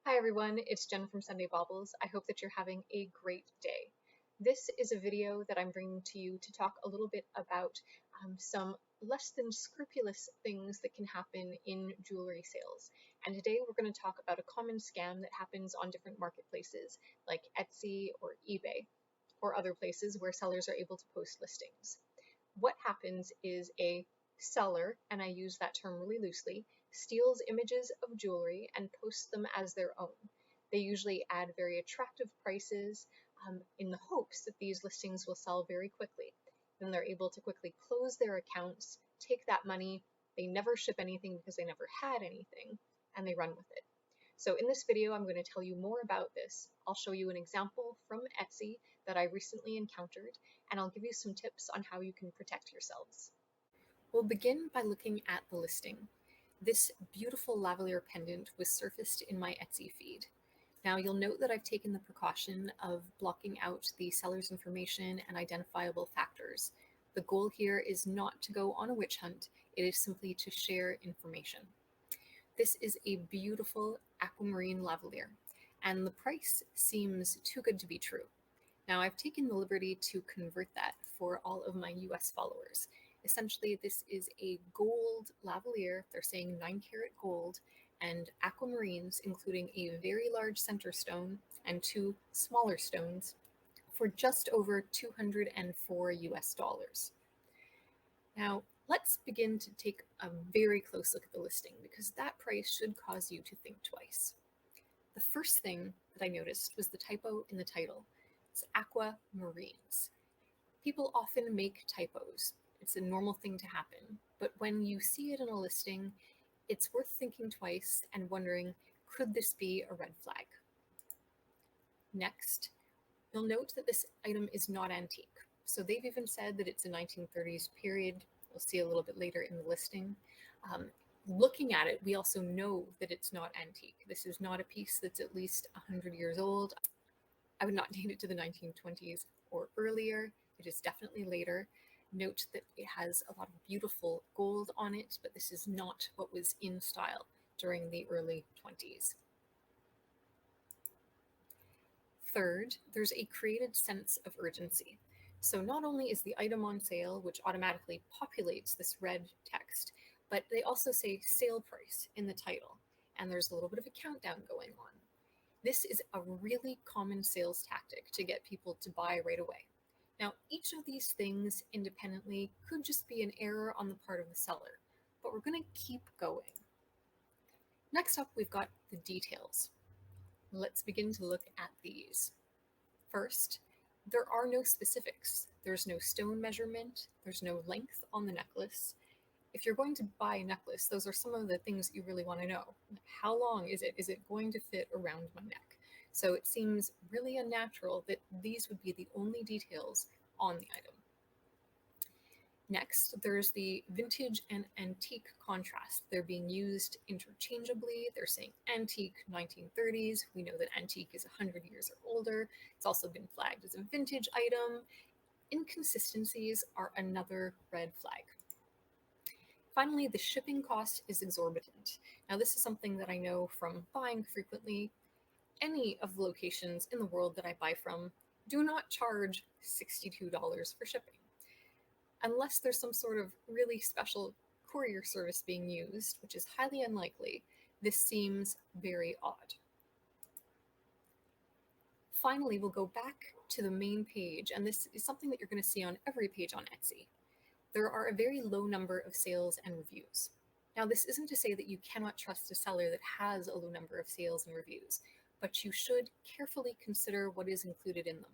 Hi everyone, it's Jen from Sundae Baubles. I hope that you're having a great day. This is a video that I'm bringing to you to talk a little bit about some less than scrupulous things that can happen in jewelry sales. And today we're going to talk about a common scam that happens on different marketplaces like Etsy or eBay or other places where sellers are able to post listings. What happens is a seller, and I use that term really loosely, steals images of jewelry and posts them as their own. They usually add very attractive prices in the hopes that these listings will sell very quickly. Then they're able to quickly close their accounts, take that money, they never ship anything because they never had anything, and they run with it. So in this video, I'm going to tell you more about this. I'll show you an example from Etsy that I recently encountered, and I'll give you some tips on how you can protect yourselves. We'll begin by looking at the listing. This beautiful lavalier pendant was surfaced in my Etsy feed. Now you'll note that I've taken the precaution of blocking out the seller's information and identifiable factors. The goal here is not to go on a witch hunt, it is simply to share information. This is a beautiful aquamarine lavalier, and the price seems too good to be true. Now I've taken the liberty to convert that for all of my US followers. Essentially, this is a gold lavalier. They're saying 9-carat gold and aquamarines, including a very large center stone and 2 smaller stones, for just over 204 US dollars. Now, let's begin to take a very close look at the listing because that price should cause you to think twice. The first thing that I noticed was the typo in the title. It's aquamarines. People often make typos. It's a normal thing to happen, but when you see it in a listing, it's worth thinking twice and wondering, could this be a red flag? Next, you'll note that this item is not antique. So they've even said that it's a 1930s period. We'll see a little bit later in the listing. Looking at it, we also know that it's not antique. This is not a piece that's at least 100 years old. I would not date it to the 1920s or earlier. It is definitely later. Note that it has a lot of beautiful gold on it, but this is not what was in style during the early 20s. Third, there's a created sense of urgency. So not only is the item on sale, which automatically populates this red text, but they also say sale price in the title, and there's a little bit of a countdown going on. This is a really common sales tactic to get people to buy right away. Now, each of these things independently could just be an error on the part of the seller, but we're going to keep going. Next up, we've got the details. Let's begin to look at these. First, there are no specifics. There's no stone measurement. There's no length on the necklace. If you're going to buy a necklace, those are some of the things that you really want to know. How long is it? Is it going to fit around my neck? So it seems really unnatural that these would be the only details on the item. Next, there's the vintage and antique contrast. They're being used interchangeably. They're saying antique 1930s. We know that antique is 100 years or older. It's also been flagged as a vintage item. Inconsistencies are another red flag. Finally, the shipping cost is exorbitant. Now, this is something that I know from buying frequently. Any of the locations in the world that I buy from do not charge $62 for shipping. Unless there's some sort of really special courier service being used, which is highly unlikely, this seems very odd. Finally, we'll go back to the main page, and this is something that you're going to see on every page on Etsy. There are a very low number of sales and reviews. Now, this isn't to say that you cannot trust a seller that has a low number of sales and reviews, but you should carefully consider what is included in them.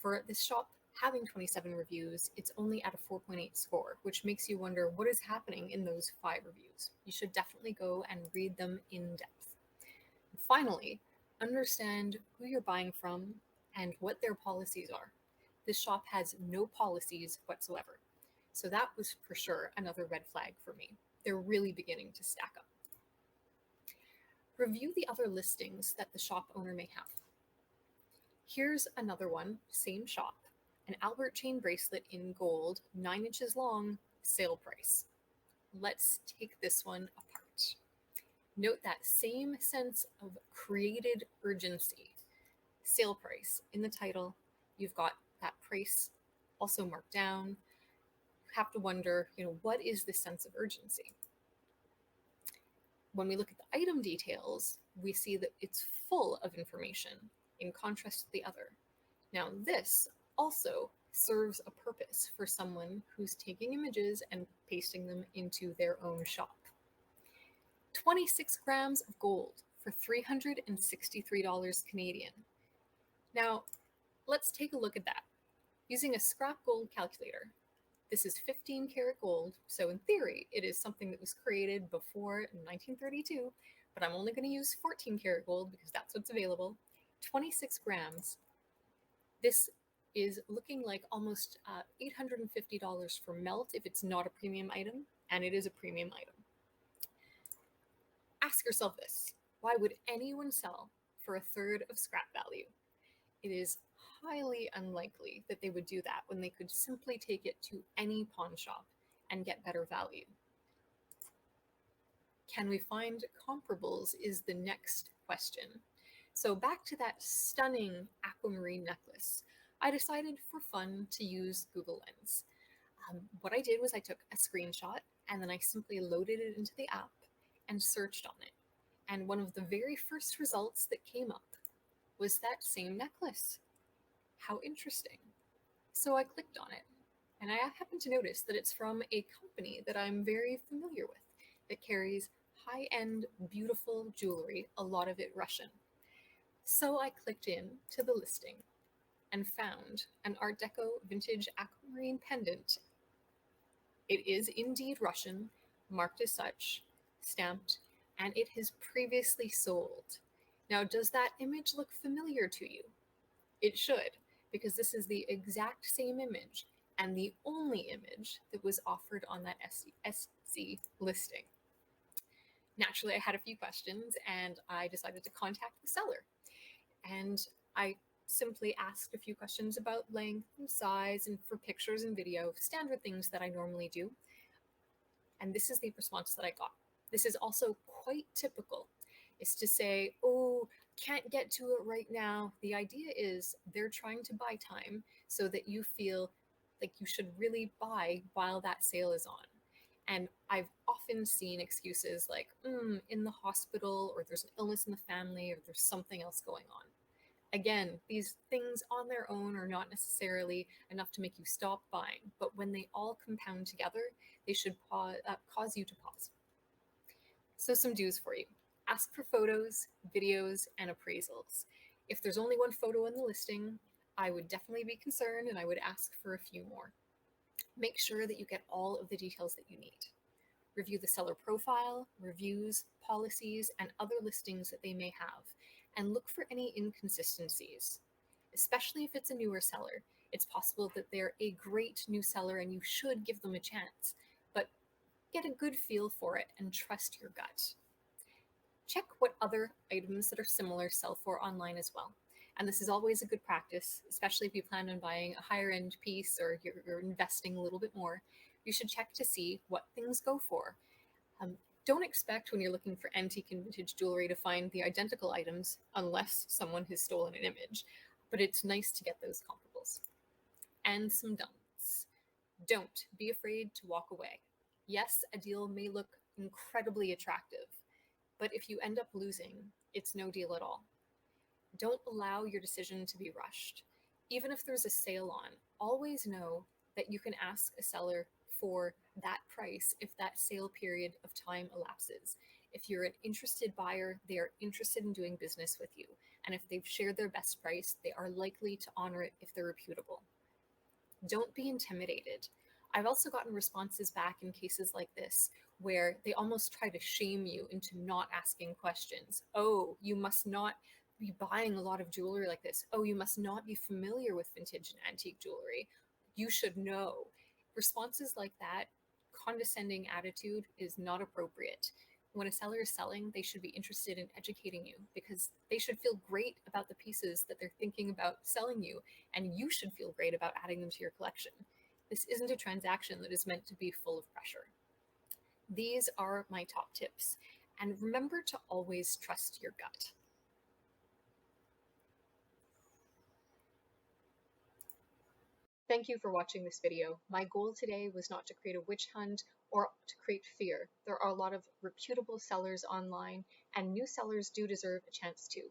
For this shop having 27 reviews, it's only at a 4.8 score, which makes you wonder what is happening in those 5 reviews. You should definitely go and read them in depth. Finally, understand who you're buying from and what their policies are. This shop has no policies whatsoever. So that was for sure another red flag for me. They're really beginning to stack up. Review the other listings that the shop owner may have. Here's another one, same shop, an Albert chain bracelet in gold, 9 inches long, sale price. Let's take this one apart. Note that same sense of created urgency. Sale price in the title, you've got that price also marked down. You have to wonder, what is this sense of urgency? When we look at the item details, we see that it's full of information in contrast to the other. Now, this also serves a purpose for someone who's taking images and pasting them into their own shop. 26 grams of gold for $363 Canadian. Now, let's take a look at that. Using a scrap gold calculator, this is 15 karat gold, so in theory, it is something that was created before 1932, but I'm only going to use 14 karat gold because that's what's available. 26 grams. This is looking like almost $850 for melt if it's not a premium item, and it is a premium item. Ask yourself this: why would anyone sell for a third of scrap value? It is highly unlikely that they would do that when they could simply take it to any pawn shop and get better value. Can we find comparables is the next question. So back to that stunning aquamarine necklace, I decided for fun to use Google Lens. What I did was I took a screenshot and then I simply loaded it into the app and searched on it. And one of the very first results that came up was that same necklace. How interesting. So I clicked on it, and I happened to notice that it's from a company that I'm very familiar with that carries high-end, beautiful jewelry, a lot of it Russian. So I clicked in to the listing and found an Art Deco vintage aquamarine pendant. It is indeed Russian, marked as such, stamped, and it has previously sold. Now, does that image look familiar to you? It should, because this is the exact same image and the only image that was offered on that SC listing. Naturally, I had a few questions and I decided to contact the seller. And I simply asked a few questions about length and size and for pictures and video, standard things that I normally do. And this is the response that I got. This is also quite typical, is to say, oh, can't get to it right now. The idea is they're trying to buy time so that you feel like you should really buy while that sale is on. And I've often seen excuses like, in the hospital, or there's an illness in the family, or there's something else going on. Again, these things on their own are not necessarily enough to make you stop buying, but when they all compound together, they should cause you to pause. So some do's for you. Ask for photos, videos, and appraisals. If there's only one photo in the listing, I would definitely be concerned and I would ask for a few more. Make sure that you get all of the details that you need. Review the seller profile, reviews, policies, and other listings that they may have, and look for any inconsistencies. Especially if it's a newer seller, it's possible that they're a great new seller and you should give them a chance, but get a good feel for it and trust your gut. Check what other items that are similar sell for online as well. And this is always a good practice, especially if you plan on buying a higher end piece or you're investing a little bit more. You should check to see what things go for. Don't expect when you're looking for antique and vintage jewelry to find the identical items unless someone has stolen an image, but it's nice to get those comparables. And some don'ts. Don't be afraid to walk away. Yes, a deal may look incredibly attractive, but if you end up losing, it's no deal at all. Don't allow your decision to be rushed. Even if there's a sale on, always know that you can ask a seller for that price if that sale period of time elapses. If you're an interested buyer, they are interested in doing business with you. And if they've shared their best price, they are likely to honor it if they're reputable. Don't be intimidated. I've also gotten responses back in cases like this where they almost try to shame you into not asking questions. Oh, you must not be buying a lot of jewelry like this. Oh, you must not be familiar with vintage and antique jewelry. You should know. Responses like that, condescending attitude, is not appropriate. When a seller is selling, they should be interested in educating you because they should feel great about the pieces that they're thinking about selling you, and you should feel great about adding them to your collection. This isn't a transaction that is meant to be full of pressure. These are my top tips. And remember to always trust your gut. Thank you for watching this video. My goal today was not to create a witch hunt or to create fear. There are a lot of reputable sellers online, and new sellers do deserve a chance too.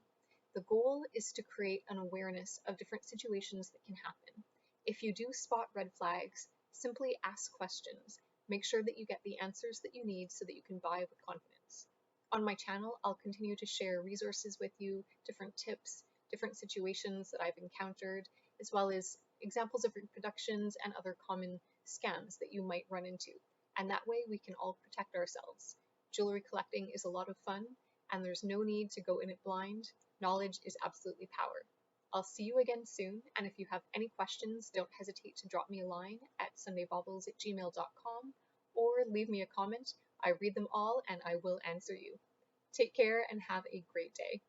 The goal is to create an awareness of different situations that can happen. If you do spot red flags, simply ask questions. Make sure that you get the answers that you need so that you can buy with confidence. On my channel, I'll continue to share resources with you, different tips, different situations that I've encountered, as well as examples of reproductions and other common scams that you might run into. And that way we can all protect ourselves. Jewelry collecting is a lot of fun, and there's no need to go in it blind. Knowledge is absolutely power. I'll see you again soon, and if you have any questions, don't hesitate to drop me a line at sundaebaubles@gmail.com or leave me a comment. I read them all and I will answer you. Take care and have a great day.